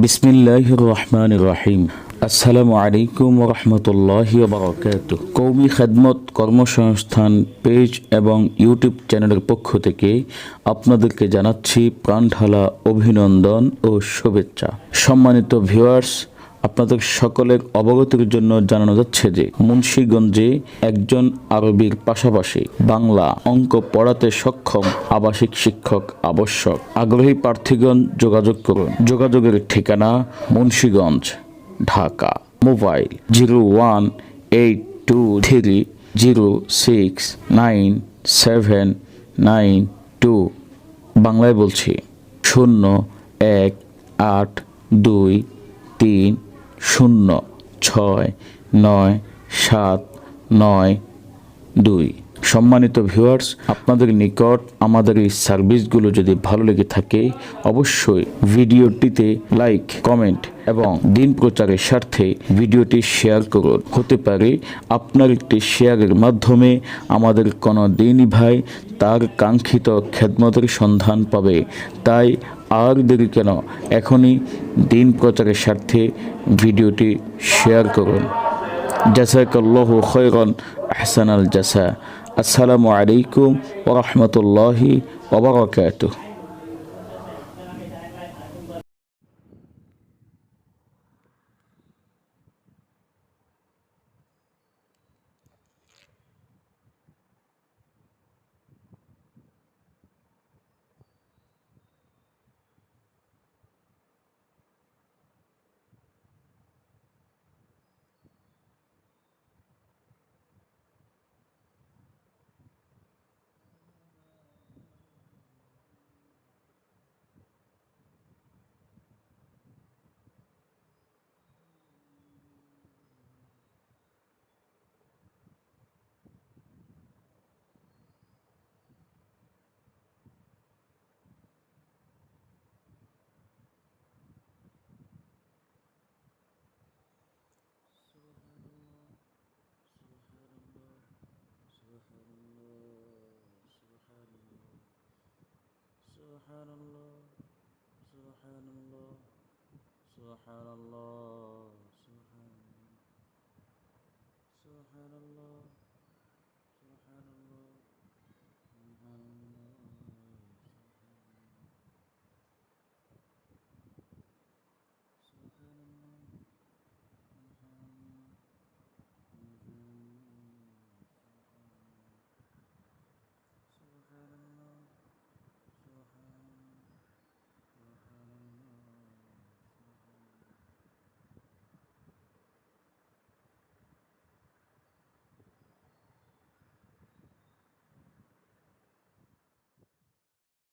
বিসমিল্লাহির রহমানির রহিম। আসসালামু আলাইকুম ওয়া রাহমাতুল্লাহি ওয়া বারাকাতুহু। কওমি খেদমত কর্মসংস্থান পেজ এবং ইউটিউব চ্যানেলের পক্ষ থেকে আপনাদেরকে জানাচ্ছি প্রাণঢালা অভিনন্দন ও শুভেচ্ছা। সম্মানিত ভিউয়ার্স, আপনাদের সকলের অবগতির জন্য জানানো যাচ্ছে যে মুন্সিগঞ্জে একজন আরবির পাশাপাশি বাংলা অঙ্ক পড়াতে সক্ষম আবাসিক শিক্ষক আবশ্যক। আগ্রহী প্রার্থীগণ যোগাযোগ করুন। যোগাযোগের ঠিকানা মুন্সিগঞ্জ, ঢাকা। মোবাইল 018230697992। বাংলায় বলছি 018230699792। সম্মানিত ভিউয়ার্স, আপনাদের নিকট আমাদের এই সার্ভিসগুলো যদি ভালো লেগে থাকে অবশ্যই ভিডিওটিতে লাইক, কমেন্ট এবং দিন প্রচারের স্বার্থে ভিডিওটি শেয়ার করুন। হতে পারে আপনার একটি শেয়ারের মাধ্যমে আমাদের কোনো দিনই ভাই তার কাঙ্ক্ষিত খেদমতের সন্ধান পাবে। তাই আর দেরি কেন, এখনই দিন প্রচারের স্বার্থে ভিডিওটি শেয়ার করুন। জাযাকাল্লাহু খায়রান আহসানাল জাযা। আসসালামু আলাইকুম ওয়া রাহমাতুল্লাহি ওয়া বারাকাতুহু। সুবহানাল্লাহ, সুবহানাল্লাহ, সুবহানাল্লাহ, সুবহানাল্লাহ, সুবহানাল্লাহ,